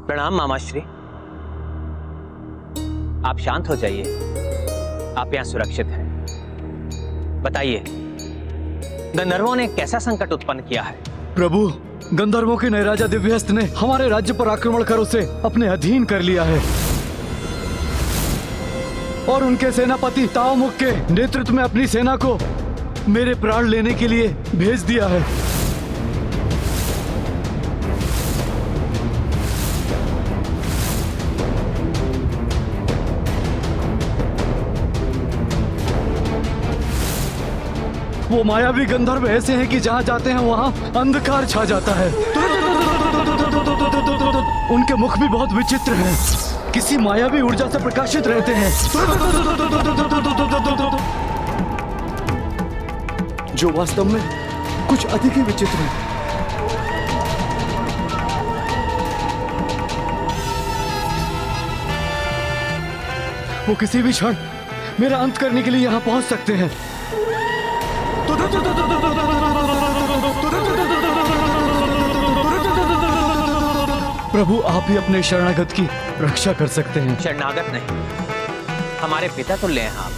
प्रणाम मामाश्री। आप शांत हो जाइए, आप यहाँ सुरक्षित हैं। बताइए, गंधर्वों ने कैसा संकट उत्पन्न किया है? प्रभु, गंधर्वों के नयराजा दिव्यहस्त ने हमारे राज्य पर आक्रमण कर उसे अपने अधीन कर लिया है और उनके सेनापति ताओमुख के नेतृत्व में अपनी सेना को मेरे प्राण लेने के लिए भेज दिया है। वो मायावी गंधर्व ऐसे हैं कि जहां जाते हैं वहां अंधकार छा जाता है। उनके मुख भी बहुत विचित्र हैं, किसी मायावी ऊर्जा से प्रकाशित रहते हैं जो वास्तव में कुछ अधिक ही विचित्र है। वो किसी भी क्षण मेरा अंत करने के लिए यहाँ पहुंच सकते हैं। प्रभु, आप ही अपने शरणागत की रक्षा कर सकते हैं। शरणागत नहीं, हमारे पिता तुल्य हैं आप।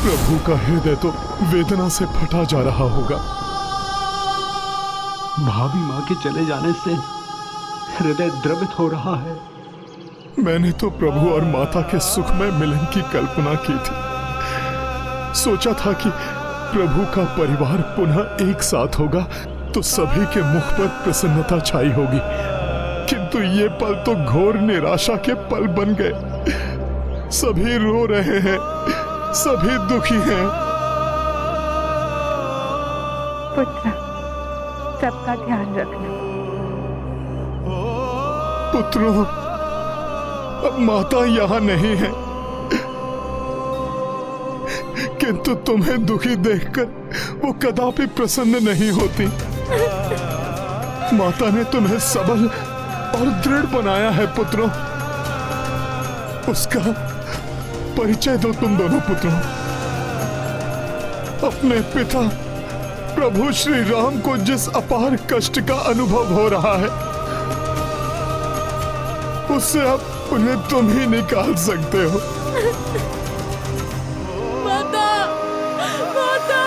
प्रभु का हृदय तो वेदना से फटा जा रहा होगा। भाभी माँ के चले जाने से हृदय द्रवित हो रहा है। मैंने तो प्रभु और माता के सुखमय मिलन की कल्पना की थी। सोचा था कि प्रभु का परिवार पुनः एक साथ होगा तो सभी के मुख पर प्रसन्नता छाई होगी, किंतु ये पल तो घोर निराशा के पल बन गए। सभी रो रहे हैं, सभी दुखी हैं। पुत्र, सबका ध्यान रखना। पुत्रों, अब माता यहाँ नहीं है, किंतु तुम्हें दुखी देखकर वो कदापि प्रसन्न नहीं होती। माता ने तुम्हें सबल और दृढ़ बनाया है पुत्रों। उसका परिचय दो तुम दोनों पुत्रों। अपने पिता प्रभु श्री राम को जिस अपार कष्ट का अनुभव हो रहा है, उससे अब उन्हें तुम ही निकाल सकते हो। माता, माता।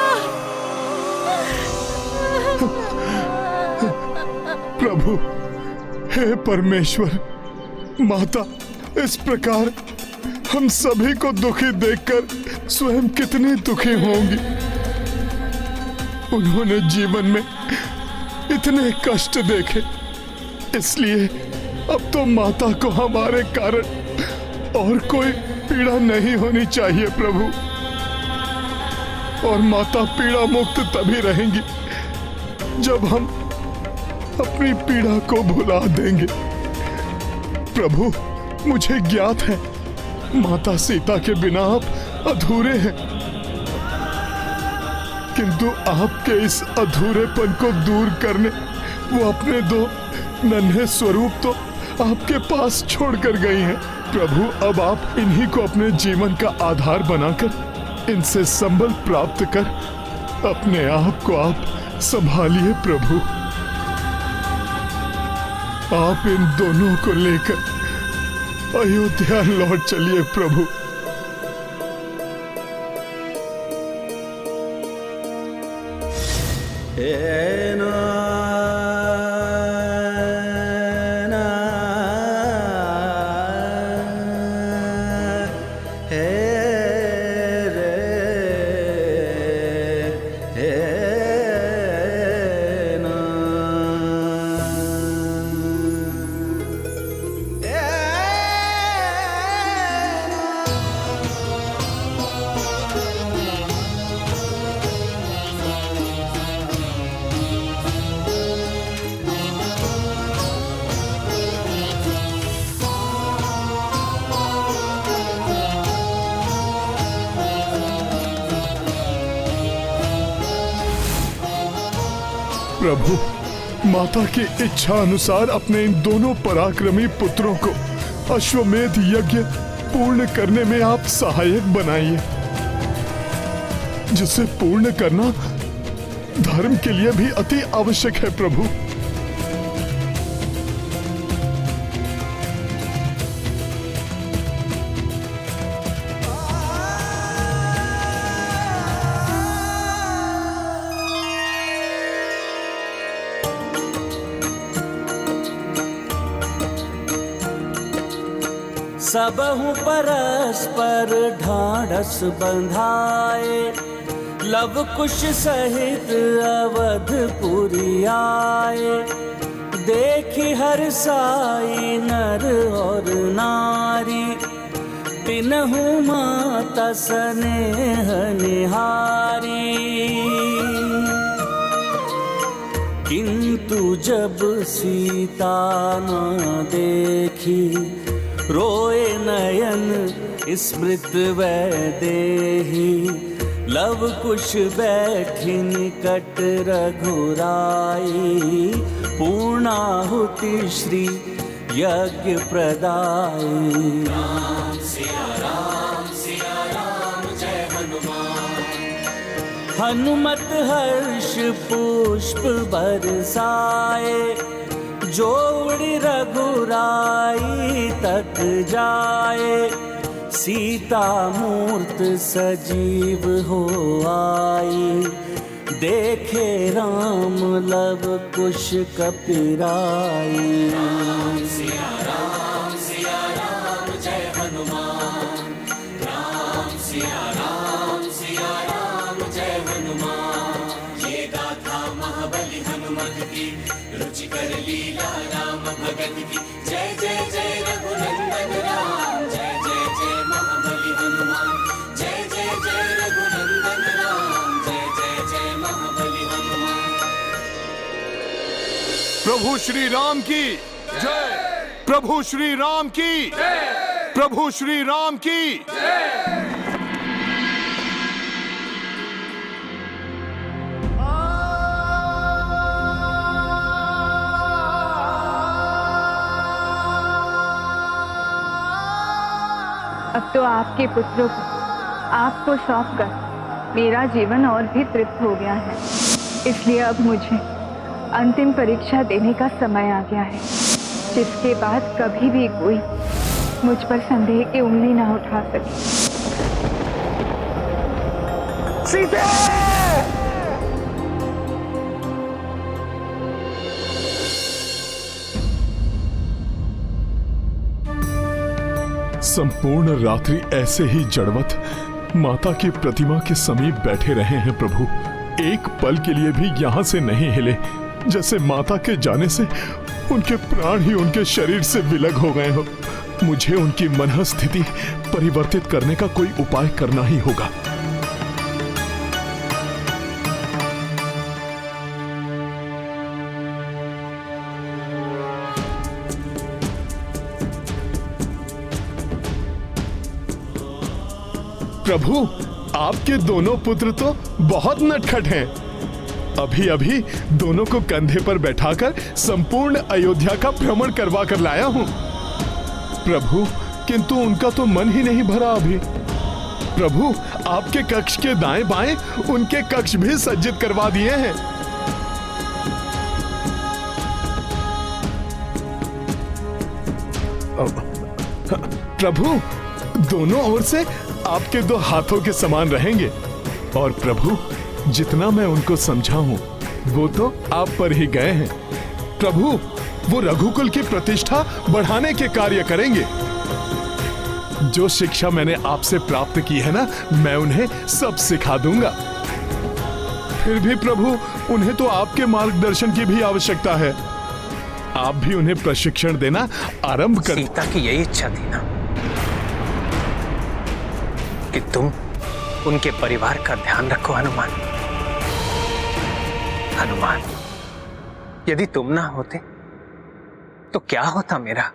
प्रभु, हे परमेश्वर, माता इस प्रकार हम सभी को दुखी देखकर स्वयं कितनी दुखी होंगी। उन्होंने जीवन में इतने कष्ट देखे, इसलिए अब तो माता को हमारे कारण और कोई पीड़ा नहीं होनी चाहिए प्रभु। और माता पीड़ा मुक्त तभी रहेंगी जब हम अपनी पीड़ा को भुला देंगे। प्रभु, मुझे ज्ञात है माता सीता के बिना आप अधूरे हैं, किंतु आपके इस अधूरेपन को दूर करने वो अपने दो नन्हे स्वरूप तो आपके पास छोड़कर गई हैं। प्रभु, अब आप इन्हीं को अपने जीवन का आधार बनाकर इनसे संबल प्राप्त कर अपने आप को आप संभालिए प्रभु। आप इन दोनों को लेकर अयोध्या लौट चलिए प्रभु। प्रभु, माता की इच्छा अनुसार अपने इन दोनों पराक्रमी पुत्रों को अश्वमेध यज्ञ पूर्ण करने में आप सहायक बनाइए, जिसे पूर्ण करना धर्म के लिए भी अति आवश्यक है प्रभु। सबहु परस्पर ढाढ़स बंधाए, लव कुश सहित अवधपुरी आए। देखी हर साई नर और नारी, तिन्हु माता स्नेह निहारी। किंतु जब सीता न देखी, रोए नयन स्मृत वैदेही। लव कुश बैठी निकट रघुराई, पूर्णाहुति श्री यज्ञ प्रदाई। राम सिया राम जय हनुमान। हनुमत हर्ष पुष्प बरसाए, जो उड़ी रघुराई तक जाए। सीता मूर्त सजीव हो आई, देखे राम लव कुश कपिराई। राम सिया राम जय हनुमान। राम सिया राम जय हनुमान। ये गाथा महाबली हनुमत की, रुचिकर लीला राम भगत की। जय जय जय रघुनंदन राम, जय जय जय महाबली हनुमान। जय जय जय रघुनंदन राम, जय जय जय महाबली हनुमान। प्रभु श्री राम की जय। प्रभु श्री राम की जय। प्रभु श्री राम की जय। अब तो आपके पुत्रों को आपको सौंपकर मेरा जीवन और भी तृप्त हो गया है। इसलिए अब मुझे अंतिम परीक्षा देने का समय आ गया है, जिसके बाद कभी भी कोई मुझ पर संदेह की उंगली ना उठा सके। सीता! संपूर्ण रात्रि ऐसे ही जड़वत माता की प्रतिमा के समीप बैठे रहे हैं प्रभु। एक पल के लिए भी यहाँ से नहीं हिले, जैसे माता के जाने से उनके प्राण ही उनके शरीर से विलग हो गए हो। मुझे उनकी मनः स्थिति परिवर्तित करने का कोई उपाय करना ही होगा। प्रभु, आपके दोनों पुत्र तो बहुत नटखट हैं। अभी अभी दोनों को कंधे पर बैठाकर संपूर्ण अयोध्या का भ्रमण करवा कर लाया हूं। प्रभु, किंतु उनका तो मन ही नहीं भरा अभी। प्रभु, आपके कक्ष के दाएं बाएं उनके कक्ष भी सज्जित करवा दिए हैं। प्रभु, दोनों ओर से आपके दो हाथों के समान रहेंगे। और प्रभु, जितना मैं उनको समझा हूं वो तो आप पर ही गए हैं। प्रभु, वो रघुकुल की प्रतिष्ठा बढ़ाने के कार्य करेंगे। जो शिक्षा मैंने आपसे प्राप्त की है ना, मैं उन्हें सब सिखा दूंगा। फिर भी प्रभु, उन्हें तो आपके मार्गदर्शन की भी आवश्यकता है। आप भी उन्हें प्रशिक्षण देना आरंभ कर। सीता की यही इच्छा थी ना कि तुम उनके परिवार का ध्यान रखो। हनुमान, हनुमान, यदि तुम ना होते तो क्या होता मेरा?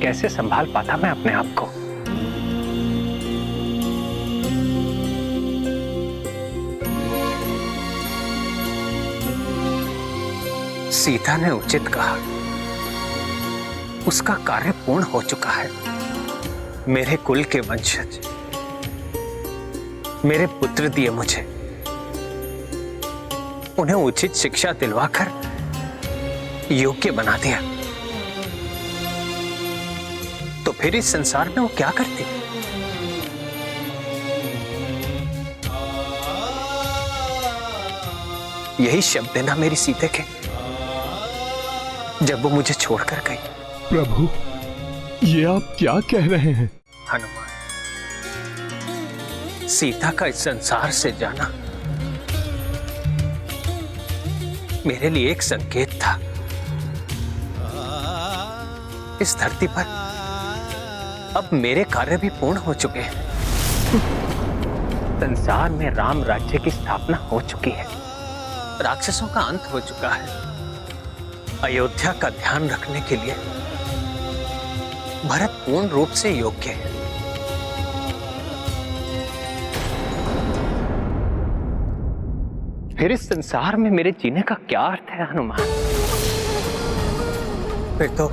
कैसे संभाल पाता मैं अपने आप को? सीता ने उचित कहा, उसका कार्य पूर्ण हो चुका है। मेरे कुल के वंशज मेरे पुत्र दिए मुझे, उन्हें उचित शिक्षा दिलवाकर योग्य बना दिया, तो फिर इस संसार में वो क्या करती? यही शब्द है ना मेरी सीते के, जब वो मुझे छोड़कर गई। प्रभु, ये आप क्या कह रहे हैं? हनुमान, सीता का इस संसार से जाना मेरे लिए एक संकेत था। इस धरती पर अब मेरे कार्य भी पूर्ण हो चुके हैं। संसार में राम राज्य की स्थापना हो चुकी है, राक्षसों का अंत हो चुका है। अयोध्या का ध्यान रखने के लिए भरत पूर्ण रूप से योग्य है। फिर इस संसार में मेरे जीने का क्या अर्थ है हनुमान? फिर तो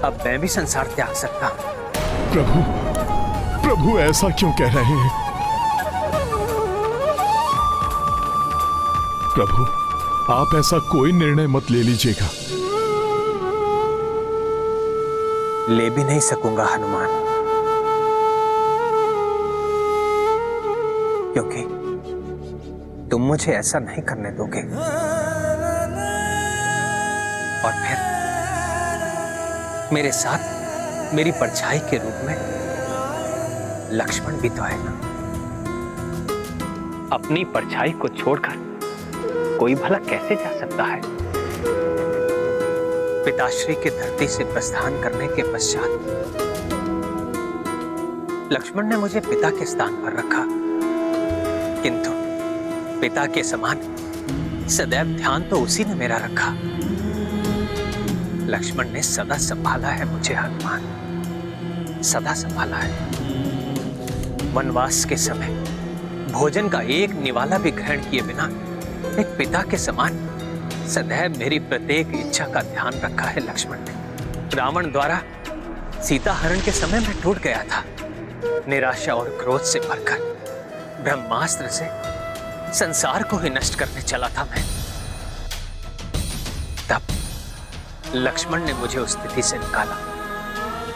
अब मैं भी संसार त्याग सकता हूं। प्रभु ऐसा क्यों कह रहे हैं? प्रभु, आप ऐसा कोई निर्णय मत ले लीजिएगा। ले भी नहीं सकूंगा हनुमान, क्योंकि तुम मुझे ऐसा नहीं करने दोगे। और फिर मेरे साथ मेरी परछाई के रूप में लक्ष्मण भी तो है ना। अपनी परछाई को छोड़कर कोई भला कैसे जा सकता है? पिताश्री की धरती से प्रस्थान करने के पश्चात लक्ष्मण ने मुझे पिता के स्थान पर रखा, किंतु पिता के समान सदैव ध्यान तो उसी ने मेरा रखा। लक्ष्मण ने सदा संभाला है मुझे हनुमान, सदा संभाला है। वनवास के समय भोजन का एक निवाला भी ग्रहण किए बिना एक पिता के समान सदैव मेरी प्रत्येक इच्छा का ध्यान रखा है लक्ष्मण ने। रावण द्वारा सीता हरण के समय मैं टूट गया था। निराशा और क्रोध से भरकर ब्रह्मास्त्र से संसार को ही नष्ट करने चला था मैं। तब लक्ष्मण ने मुझे उस स्थिति से निकाला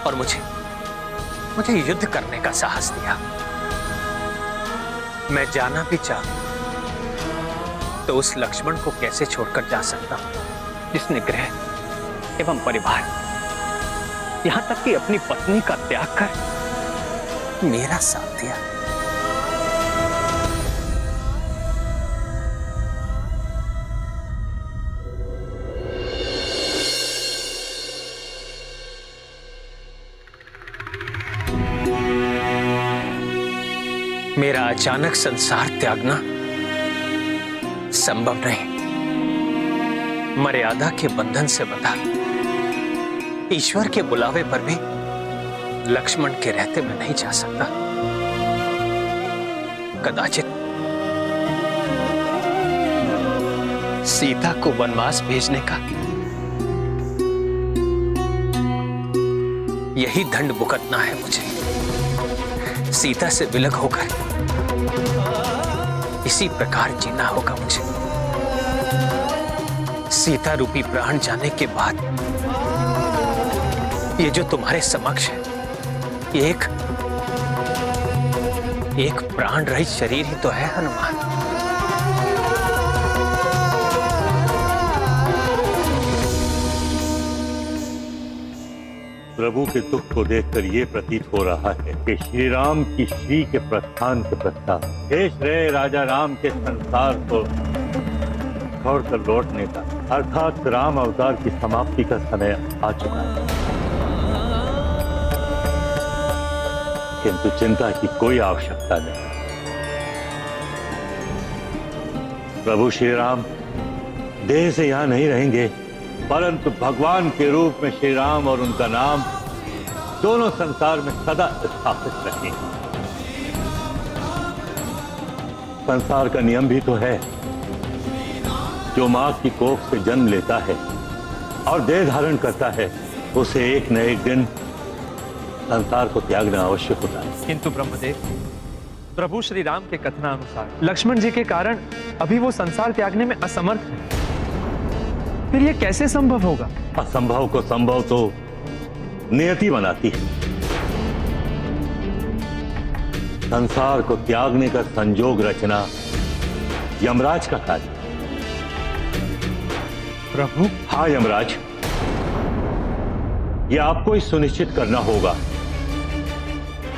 और मुझे युद्ध करने का साहस दिया। मैं जाना भी चाहूं तो उस लक्ष्मण को कैसे छोड़कर जा सकता हूं, जिसने गृह एवं परिवार, यहां तक कि अपनी पत्नी का त्याग कर मेरा साथ दिया। मेरा अचानक संसार त्यागना संभव नहीं। मर्यादा के बंधन से बंधा, ईश्वर के बुलावे पर भी लक्ष्मण के रहते मैं नहीं जा सकता। कदाचित सीता को वनवास भेजने का यही दंड भुगतना है मुझे। सीता से विलग होकर इसी प्रकार जीना होगा मुझे। सीता रूपी प्राण जाने के बाद ये जो तुम्हारे समक्ष है, ये एक प्राण रहित शरीर ही तो है हनुमान। प्रभु के दुख को देखकर ये प्रतीत हो रहा है कि श्री राम की श्री के प्रस्थान के पश्चात हे श्रेय राजा राम के संसार को छोड़कर लौटने का, अर्थात राम अवतार की समाप्ति का समय आ चुका है। किंतु चिंता की कोई आवश्यकता नहीं। प्रभु श्री राम देह से यहां नहीं रहेंगे, परंतु भगवान के रूप में श्री राम और उनका नाम दोनों संसार में सदा स्थापित रहेंगे। संसार का नियम भी तो है, जो मां की कोख से जन्म लेता है और देह धारण करता है, उसे एक न एक दिन संसार को त्यागना आवश्यक होता है। किंतु ब्रह्मदेव, प्रभु श्री राम के कथनानुसार लक्ष्मण जी के कारण अभी वो संसार त्यागने में असमर्थ है। फिर ये कैसे संभव होगा? असंभव को संभव तो नियति बनाती है। संसार को त्यागने का संजोग रचना यमराज का कार्य। प्रभु, हाँ यमराज, यह आपको ही सुनिश्चित करना होगा।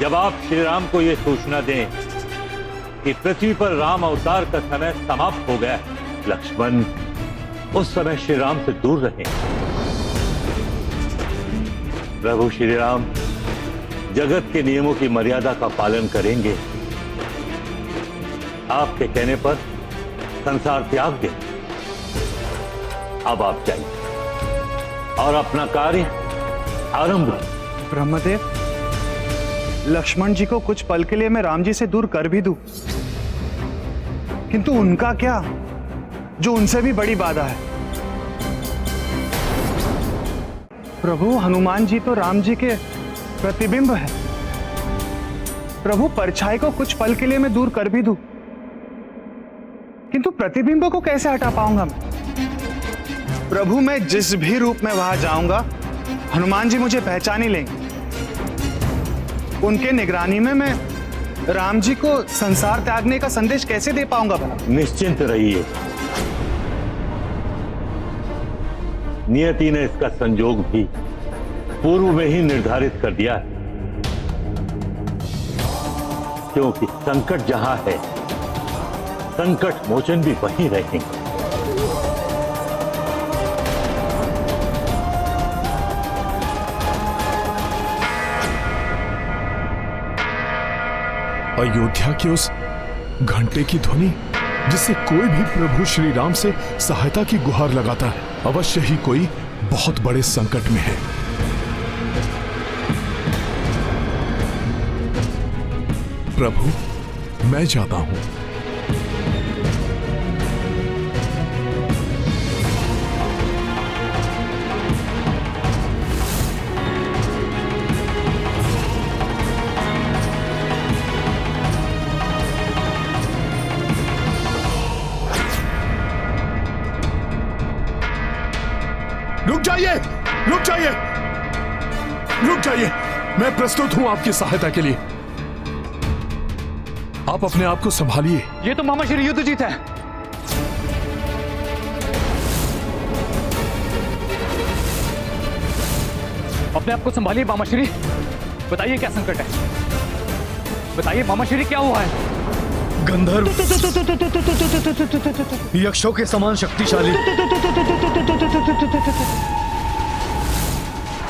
जब आप श्री राम को यह सूचना दें कि पृथ्वी पर राम अवतार का समय समाप्त हो गया है, लक्ष्मण उस समय श्री राम से दूर रहें। प्रभु श्री राम जगत के नियमों की मर्यादा का पालन करेंगे। आपके कहने पर संसार त्याग दें। अब आप जाइए और अपना कार्य आरंभ करें। ब्रह्मदेव, लक्ष्मण जी को कुछ पल के लिए मैं राम जी से दूर कर भी दूं, किंतु उनका क्या, जो उनसे भी बड़ी बाधा है। प्रभु, हनुमान जी तो राम जी के प्रतिबिंब है। प्रभु, परछाई को कुछ पल के लिए मैं दूर कर भी दूं, किंतु प्रतिबिंब को कैसे हटा पाऊंगा मैं? प्रभु, मैं जिस भी रूप में वहां जाऊंगा, हनुमान जी मुझे पहचान ही लेंगे। उनके निगरानी में मैं राम जी को संसार त्यागने का संदेश कैसे दे पाऊंगा भला? निश्चिंत रहिए, नियति ने इसका संजोग भी पूर्व में ही निर्धारित कर दिया है। क्योंकि संकट जहां है, संकट मोचन भी वहीं रहेंगे। अयोध्या की उस घंटे की ध्वनि जिससे कोई भी प्रभु श्री राम से सहायता की गुहार लगाता है, अवश्य ही कोई बहुत बड़े संकट में है। प्रभु, मैं जाता हूं। रुक जाइए, रुक जाइए, रुक जाइए। मैं प्रस्तुत हूं आपकी सहायता के लिए। आप अपने आप को संभालिए। ये तो मामा श्री युद्धजीत है। अपने आप को संभालिए मामा श्री। बताइए क्या संकट है? बताइए मामा श्री, क्या हुआ है? गंधर्व यक्षों के समान शक्तिशाली,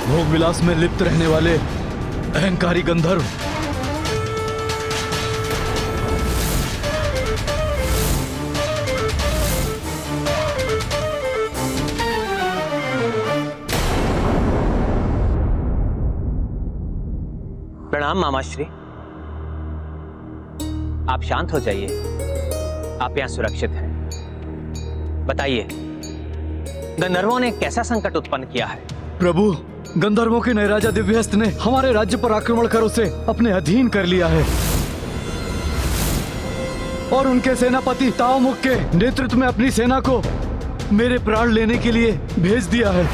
भोग विलास में लिप्त रहने वाले अहंकारी गंधर्व, प्रणाम मामाश्री। आप शांत हो जाइए, आप यहां सुरक्षित हैं। बताइए, गंधर्वों ने कैसा संकट उत्पन्न किया है? प्रभु, गंधर्वों के नैराजा दिव्यहस्त ने हमारे राज्य पर आक्रमण कर उसे अपने अधीन कर लिया है और उनके सेनापति तावमुख के नेतृत्व में अपनी सेना को मेरे प्राण लेने के लिए भेज दिया है।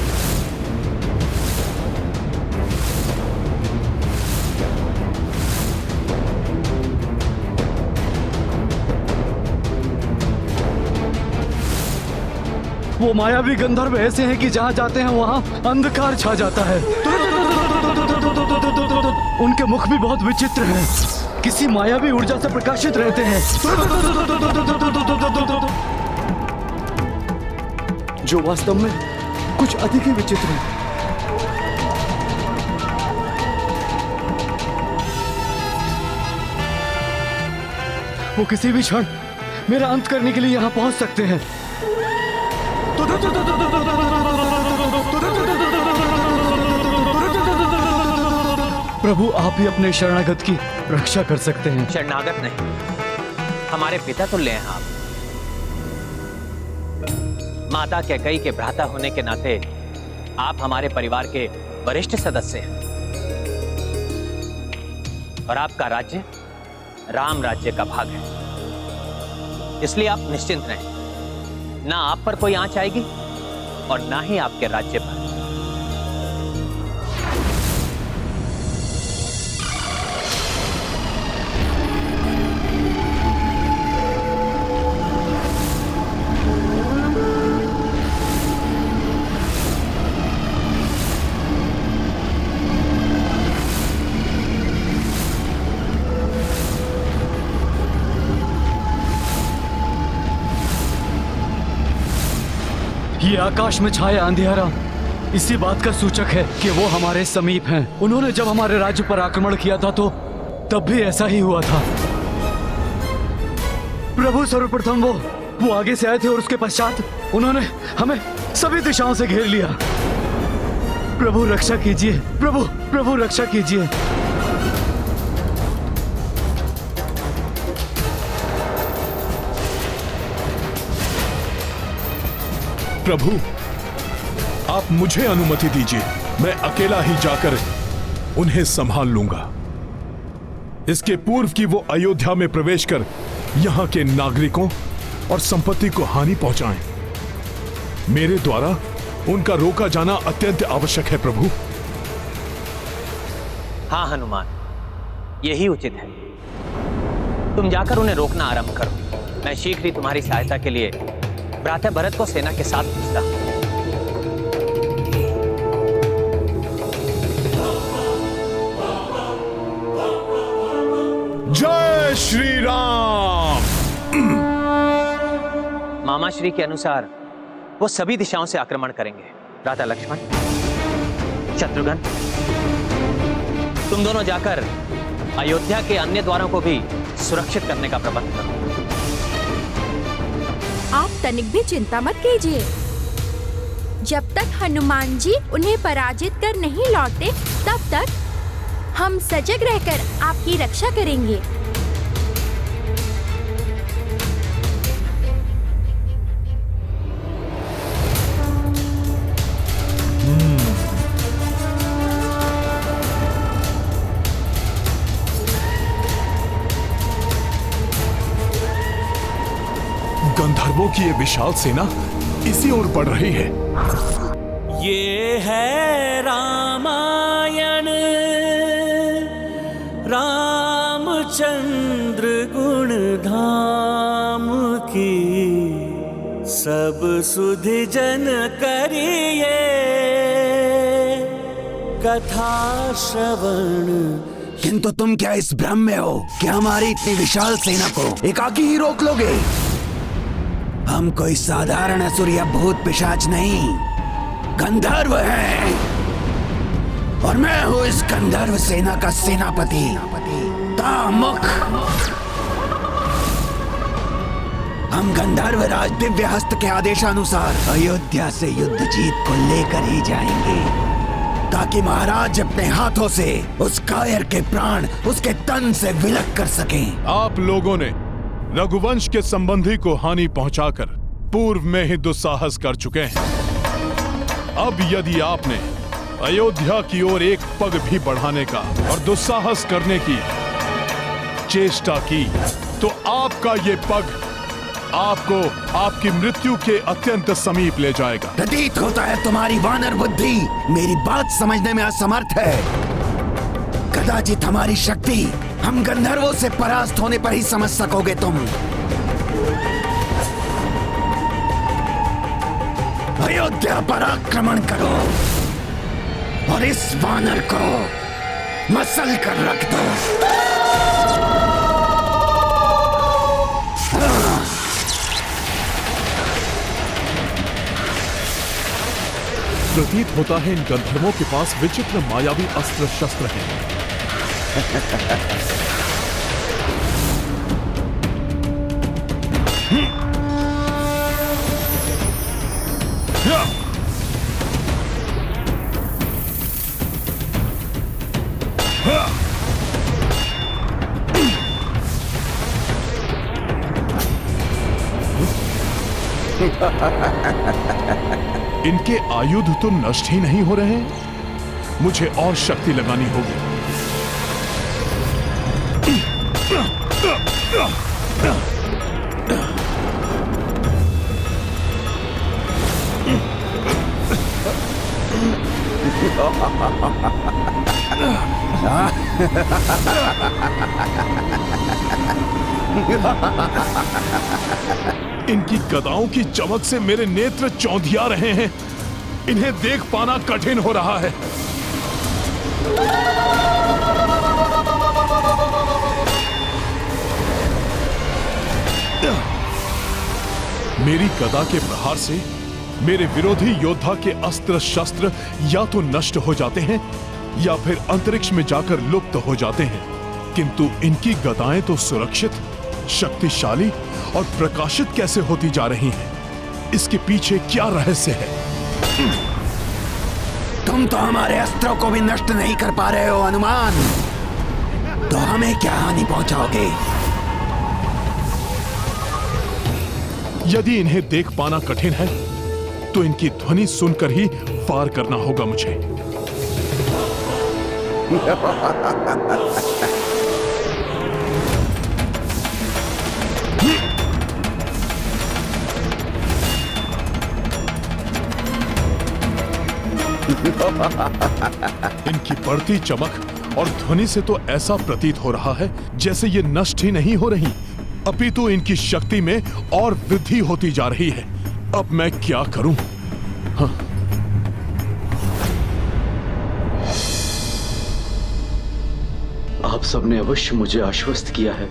वो मायावी गंधर्व ऐसे हैं कि जहां जाते हैं वहां अंधकार छा जाता है। उनके मुख भी बहुत विचित्र हैं, किसी मायावी ऊर्जा से प्रकाशित रहते हैं, जो वास्तव में कुछ अधिक ही विचित्र है। वो किसी भी क्षण मेरा अंत करने के लिए यहां पहुंच सकते हैं। प्रभु, आप ही अपने शरणागत की रक्षा कर सकते हैं। शरणागत नहीं, हमारे पिता तुल्य हैं आप। माता कैकेयी के भ्राता होने के नाते आप हमारे परिवार के वरिष्ठ सदस्य हैं और आपका राज्य राम राज्य का भाग है, इसलिए आप निश्चिंत रहें। ना आप पर कोई आंच आएगी और ना ही आपके राज्य पर। ये आकाश में छाया अंधेरा इसी बात का सूचक है कि वो हमारे समीप हैं। उन्होंने जब हमारे राज्य पर आक्रमण किया था तो तब भी ऐसा ही हुआ था। प्रभु सर्वप्रथम वो आगे से आए थे और उसके पश्चात उन्होंने हमें सभी दिशाओं से घेर लिया। प्रभु रक्षा कीजिए, प्रभु रक्षा कीजिए। प्रभु, आप मुझे अनुमति दीजिए, मैं अकेला ही जाकर उन्हें संभाल लूंगा। इसके पूर्व कि वो अयोध्या में प्रवेश कर यहां के नागरिकों और संपत्ति को हानि पहुंचाएं, मेरे द्वारा उनका रोका जाना अत्यंत आवश्यक है प्रभु। हाँ हनुमान, यही उचित है। तुम जाकर उन्हें रोकना आरंभ करो। मैं शीघ्र ही तुम्हारी सहायता के लिए भ्राता भरत को सेना के साथ भेजता हूं। जय श्री राम। मामा श्री के अनुसार वो सभी दिशाओं से आक्रमण करेंगे। भ्राता लक्ष्मण, शत्रुघ्न, तुम दोनों जाकर अयोध्या के अन्य द्वारों को भी सुरक्षित करने का प्रबंध करो। आप तनिक भी चिंता मत कीजिए। जब तक हनुमान जी उन्हें पराजित कर नहीं लौटते, तब तक हम सजग रहकर आपकी रक्षा करेंगे। गंधर्वों की ये विशाल सेना इसी ओर बढ़ रही है। ये है रामायण, रामचंद्र गुण धाम की, सब सुधि जन करिए कथा श्रवण। किंतु तुम क्या इस भ्रम में हो कि हमारी इतनी विशाल सेना को एकाकी ही रोक लोगे? हम कोई साधारण असुर या भूत पिशाच नहीं, गंधर्व हैं। और मैं हूं इस गंधर्व सेना का सेनापति तामुक। हम गंधर्व राज दिव्य हस्त के आदेशानुसार अयोध्या से युद्ध जीत को लेकर ही जाएंगे, ताकि महाराज अपने हाथों से उस कायर के प्राण उसके तन से विलग कर सकें। आप लोगों ने रघुवंश के संबंधी को हानि पहुंचाकर पूर्व में ही दुस्साहस कर चुके हैं। अब यदि आपने अयोध्या की ओर एक पग भी बढ़ाने का और दुस्साहस करने की चेष्टा की, तो आपका ये पग आपको आपकी मृत्यु के अत्यंत समीप ले जाएगा। प्रतीत होता है तुम्हारी वानर बुद्धि मेरी बात समझने में असमर्थ है। कदाचित हमारी शक्ति हम गंधर्वों से परास्त होने पर ही समझ सकोगे तुम। अयोध्या पर आक्रमण करो और इस वानर को मसल कर रख दो। प्रतीत होता है इन गंधर्वों के पास विचित्र मायावी अस्त्र शस्त्र हैं। इनके आयुध तो नष्ट ही नहीं हो रहे हैं। मुझे और शक्ति लगानी होगी। इनकी गदाओं की चमक से मेरे नेत्र चौंधिया रहे हैं। इन्हें देख पाना कठिन हो रहा है। मेरी गदा के प्रहार से मेरे विरोधी योद्धा के अस्त्र शस्त्र या तो नष्ट हो जाते हैं या फिर अंतरिक्ष में जाकर लुप्त हो जाते हैं, किंतु इनकी गदाएं तो सुरक्षित, शक्तिशाली और प्रकाशित कैसे होती जा रही हैं? इसके पीछे क्या रहस्य है? तुम तो हमारे अस्त्रों को भी नष्ट नहीं कर पा रहे हो हनुमान, तो हमें क्या हानि पहुंचाओगे? यदि इन्हें देख पाना कठिन है तो इनकी ध्वनि सुनकर ही वार करना होगा मुझे। इनकी बढ़ती चमक और ध्वनि से तो ऐसा प्रतीत हो रहा है जैसे ये नष्ट ही नहीं हो रही, अपितु इनकी शक्ति में और वृद्धि होती जा रही है। अब मैं क्या करूं? हाँ। आप सबने अवश्य मुझे आश्वस्त किया है,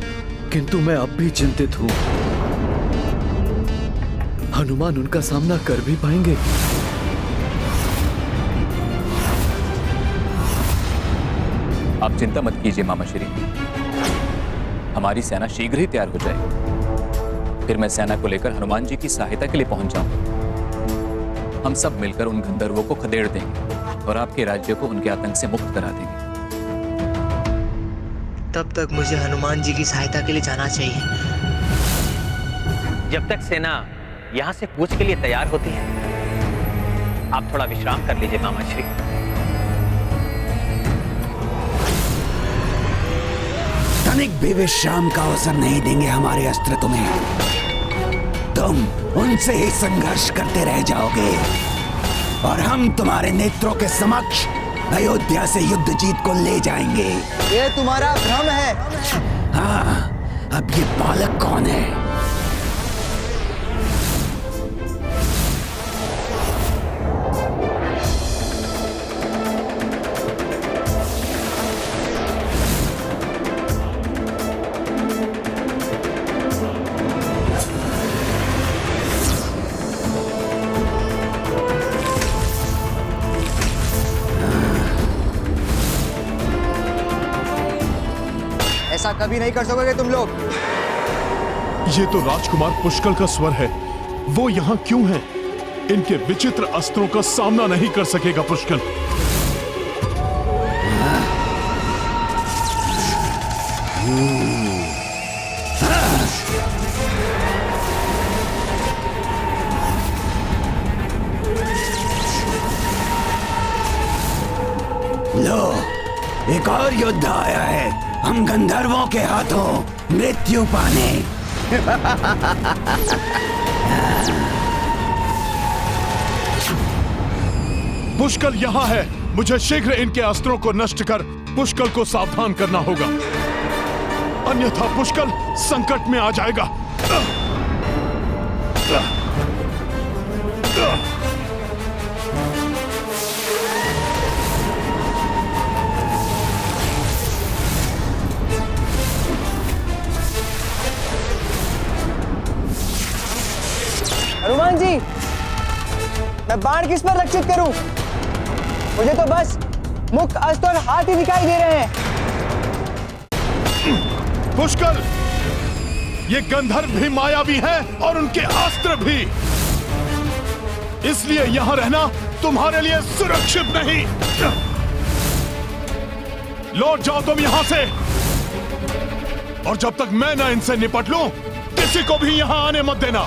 किंतु मैं अब भी चिंतित हूं। हनुमान उनका सामना कर भी पाएंगे? आप चिंता मत कीजिए मामा श्री, हमारी सेना शीघ्र ही तैयार हो जाएगी। फिर मैं सेना को लेकर हनुमान जी की सहायता के लिए पहुंच जाऊंगा। हम सब मिलकर उन गंधर्वों को खदेड़ देंगे और आपके राज्य को उनके आतंक से मुक्त करा देंगे। तब तक मुझे हनुमान जी की सहायता के लिए जाना चाहिए। जब तक सेना यहाँ से कूच के लिए तैयार होती है, आप थोड़ा विश्राम कर लीजिए मामा श्री। तनिक भी विश्राम का अवसर नहीं देंगे हमारे अस्त्र तुम्हें। तुम उनसे ही संघर्ष करते रह जाओगे और हम तुम्हारे नेत्रों के समक्ष अयोध्या से युद्ध जीत को ले जाएंगे। ये तुम्हारा भ्रम है। हाँ, अब ये बालक कौन है? ऐसा कभी नहीं कर सकोगे तुम लोग। ये तो राजकुमार पुष्कल का स्वर है। वो यहाँ क्यों है? इनके विचित्र अस्त्रों का सामना नहीं कर सकेगा पुष्कल। लो, एक और योद्धा आया है हम गंधर्वों के हाथों मृत्यु पाने। पुष्कल यहाँ है। मुझे शीघ्र इनके अस्त्रों को नष्ट कर पुष्कल को सावधान करना होगा, अन्यथा पुष्कल संकट में आ जाएगा। हनुमान जी, मैं बाण किस पर लक्षित करूं? मुझे तो बस मुख, अस्त्र और हाथ ही दिखाई दे रहे हैं। पुष्कल, ये गंधर्व भी मायावी हैं और उनके अस्त्र भी, इसलिए यहां रहना तुम्हारे लिए सुरक्षित नहीं। लौट जाओ तुम यहां से, और जब तक मैं ना इनसे निपट लूं, किसी को भी यहां आने मत देना।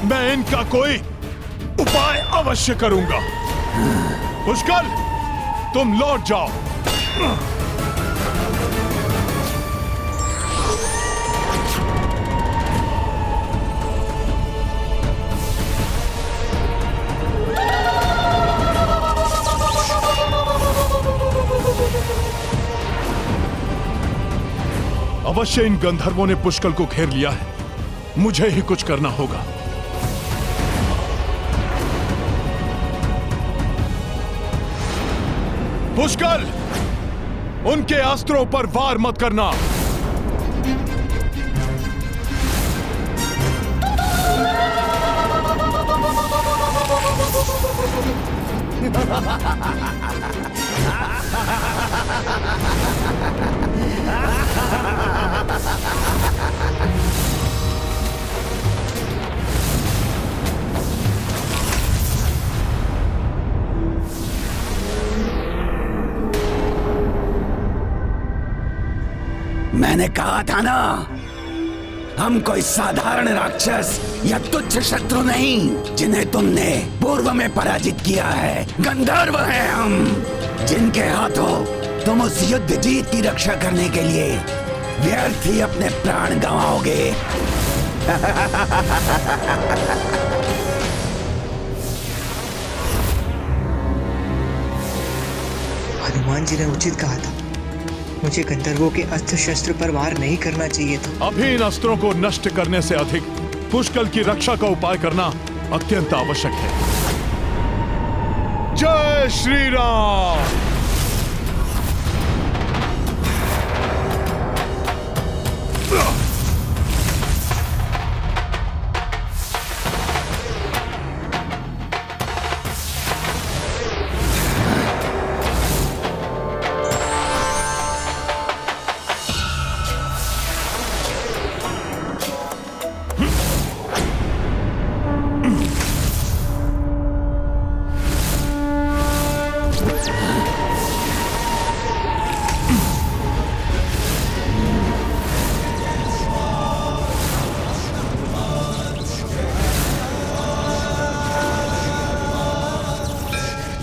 मैं इनका कोई उपाय अवश्य करूंगा। पुष्कर, तुम लौट जाओ। अवश्य इन गंधर्वों ने पुष्कर को घेर लिया है। मुझे ही कुछ करना होगा। पुष्कर, उनके अस्त्रों पर वार मत करना। मैंने कहा था ना, हम कोई साधारण राक्षस या तुच्छ शत्रु नहीं जिन्हें तुमने पूर्व में पराजित किया है। गंधर्व हैं हम, जिनके हाथों तुम उस युद्ध जीत की रक्षा करने के लिए व्यर्थ ही अपने प्राण गंवाओगे। हनुमान जी ने उचित कहा था, मुझे गंधर्वों के अस्त्र शस्त्र पर वार नहीं करना चाहिए था। अभी इन अस्त्रों को नष्ट करने से अधिक पुष्कर की रक्षा का उपाय करना अत्यंत आवश्यक है। जय श्री राम।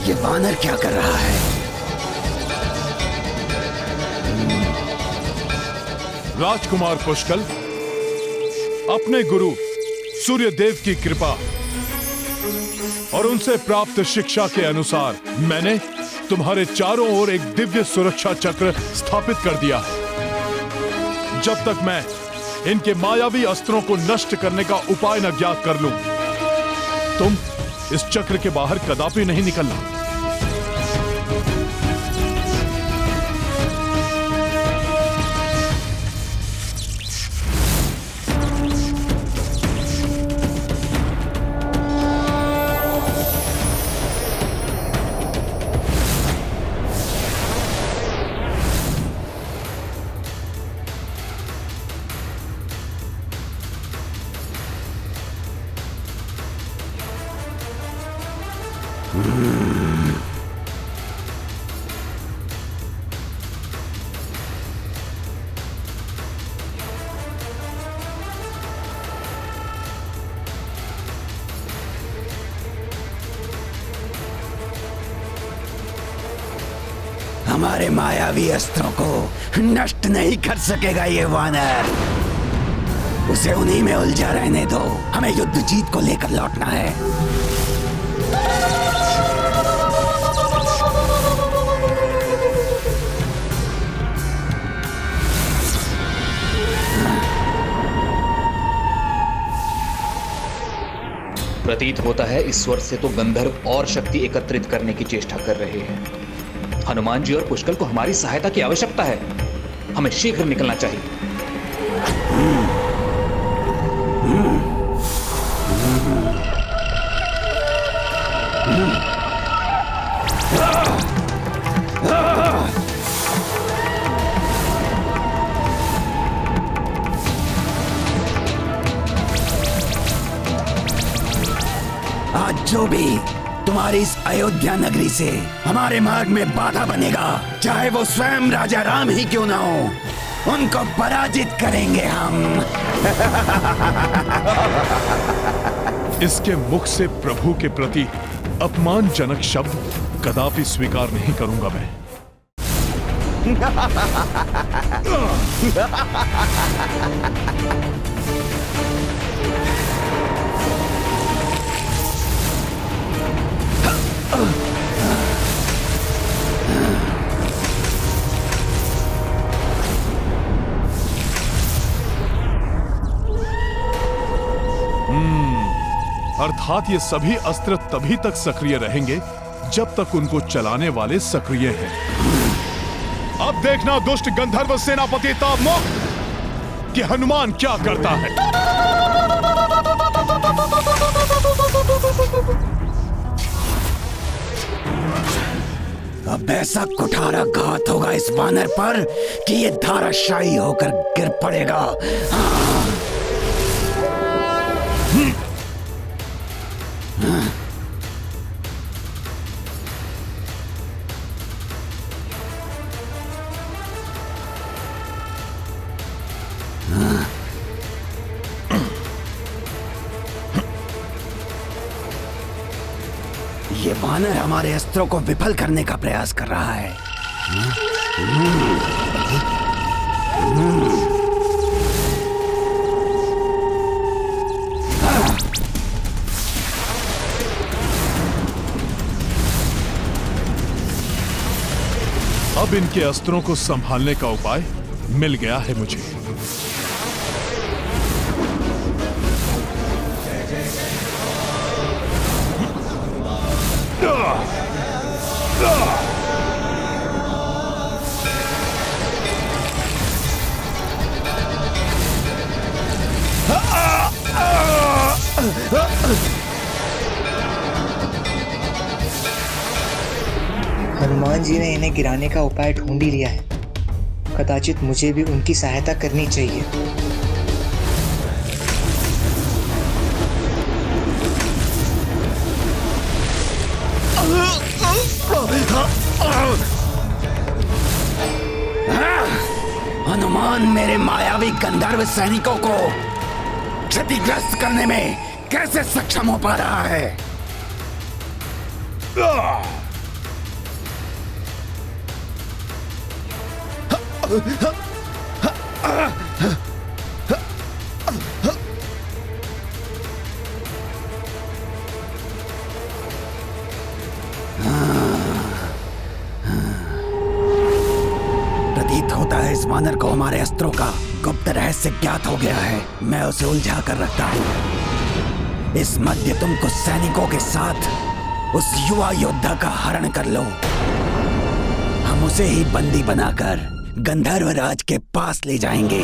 ये वानर क्या कर रहा है? राजकुमार पुष्कर, अपने गुरु सूर्य देव की कृपा और उनसे प्राप्त शिक्षा के अनुसार मैंने तुम्हारे चारों ओर एक दिव्य सुरक्षा चक्र स्थापित कर दिया है। जब तक मैं इनके मायावी अस्त्रों को नष्ट करने का उपाय न ज्ञात कर लूं, तुम इस चक्र के बाहर कदापि नहीं निकलना। हमारे मायावी अस्त्रों को नष्ट नहीं कर सकेगा ये वानर। उसे उन्हीं में उलझा रहने दो। हमें युद्ध जीत को लेकर लौटना है। प्रतीत होता है इस स्वर से तो गंधर्व और शक्ति एकत्रित करने की चेष्टा कर रहे हैं। हनुमान जी और पुष्कर को हमारी सहायता की आवश्यकता है। हमें शीघ्र निकलना चाहिए। आज जो भी तुम्हारी इस अयोध्या नगरी से हमारे मार्ग में बाधा बनेगा, चाहे वो स्वयं राजा राम ही क्यों ना हो, उनको पराजित करेंगे हम। इसके मुख से प्रभु के प्रति अपमानजनक शब्द कदापि स्वीकार नहीं करूंगा मैं। अर्थात ये सभी अस्त्र तभी तक सक्रिय रहेंगे जब तक उनको चलाने वाले सक्रिय हैं। अब देखना दुष्ट गंधर्व सेनापति ताबमुख कि हनुमान क्या करता है। अब ऐसा कुठारा घात होगा इस वानर पर कि ये धाराशायी होकर गिर पड़ेगा। ये वानर हमारे अस्त्रों को विफल करने का प्रयास कर रहा है। अब इनके अस्त्रों को संभालने का उपाय मिल गया है मुझे। हनुमान जी ने इन्हें गिराने का उपाय ढूंढ ही लिया है। कदाचित मुझे भी उनकी सहायता करनी चाहिए। हनुमान मेरे मायावी गंधर्व सैनिकों को क्षतिग्रस्त करने में कैसे सक्षम हो पा रहा है? प्रतीत होता है इस वानर को हमारे अस्त्रों का गुप्त रहस्य ज्ञात हो गया है। मैं उसे उलझा कर रखता हूं। इस मध्य तुम कुछ सैनिकों के साथ उस युवा योद्धा का हरण कर लो। हम उसे ही बंदी बनाकर गंधर्व राज के पास ले जाएंगे।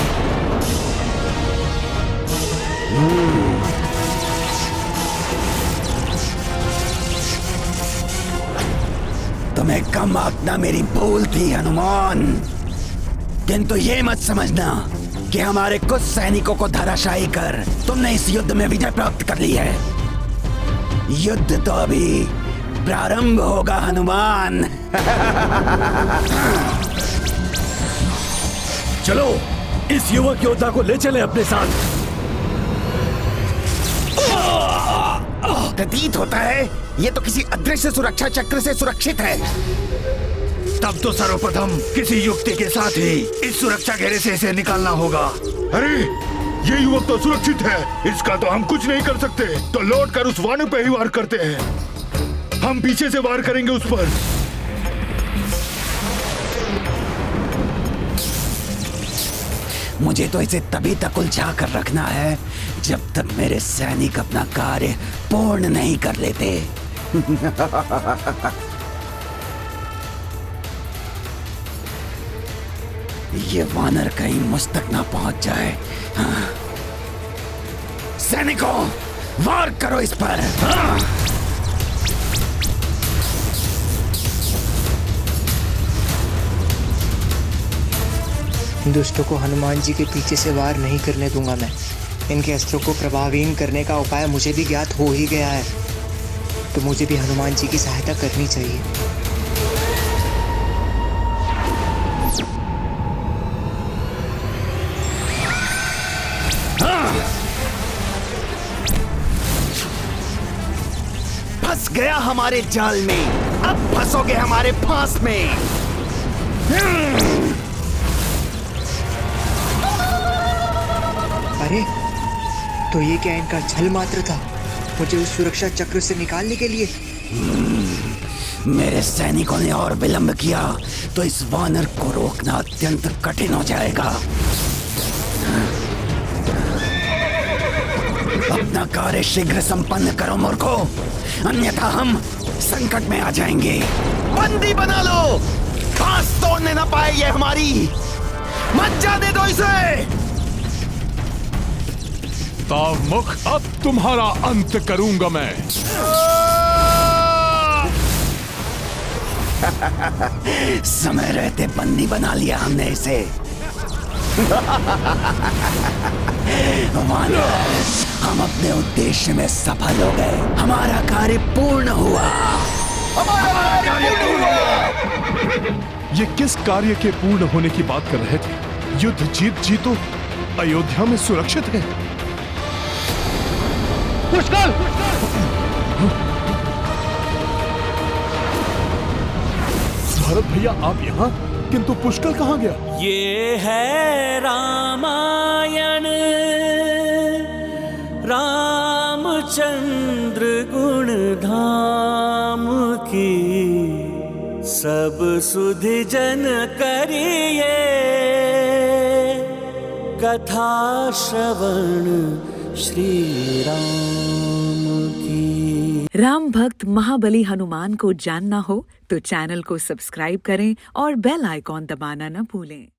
तुम्हें कम आंकना मेरी भूल थी हनुमान, किंतु ये मत समझना कि हमारे कुछ सैनिकों को धराशायी कर तुमने इस युद्ध में विजय प्राप्त कर ली है। युद्ध तो अभी प्रारंभ होगा हनुमान। चलो इस युवक योद्धा को ले चले अपने साथ। प्रतीत होता है ये तो किसी अदृश्य सुरक्षा चक्र से सुरक्षित है। तब तो सर्वप्रथम किसी युक्ति के साथ ही इस सुरक्षा घेरे से इसे निकालना होगा। अरे ये युवक तो सुरक्षित है, इसका तो हम कुछ नहीं कर सकते। तो लौट कर उस वानर पे ही वार करते हैं। हम पीछे से वार करेंगे उस पर। मुझे तो इसे तभी तक उलझा कर रखना है जब तक मेरे सैनिक अपना कार्य पूर्ण नहीं कर लेते। ये वानर कहीं मुझ तक ना पहुंच जाए। हाँ। सैनिकों वार करो इस पर। हाँ। दुष्टों को हनुमान जी के पीछे से वार नहीं करने दूंगा मैं। इनके अस्त्रों को प्रभावहीन करने का उपाय मुझे भी ज्ञात हो ही गया है, तो मुझे भी हनुमान जी की सहायता करनी चाहिए। फंस गया हमारे जाल में, अब फंसोगे हमारे फांस में। अरे तो ये क्या इनका छल मात्र था, मुझे उस सुरक्षा चक्र से निकालने के लिए? मेरे सैनिकों ने और विलंब किया तो इस वानर को रोकना अत्यंत कठिन हो जाएगा। अपना कार्य शीघ्र संपन्न करो मूर्खो, अन्यथा हम संकट में आ जाएंगे। बंदी बना लो, फांस तोड़ने ना पाए ये हमारी। मत जाने दो इसे। तावमुख, अब तुम्हारा अंत करूंगा मैं। समय रहते बंदी बना लिया हमने इसे। वानर, हम अपने उद्देश्य में सफल हो गए, हमारा कार्य पूर्ण हुआ। ये किस कार्य के पूर्ण होने की बात कर रहे थे? युद्ध जीत जी तो अयोध्या में सुरक्षित है। पुष्कर! भरत भैया आप यहाँ, किंतु पुष्कर कहाँ गया? ये है रामायण, रामचंद्र गुण धाम की, सब सुधि जन करिए, कथा श्रवण श्री राम की। राम भक्त महाबली हनुमान को जानना हो तो चैनल को सब्सक्राइब करें और बेल आइकॉन दबाना न भूलें।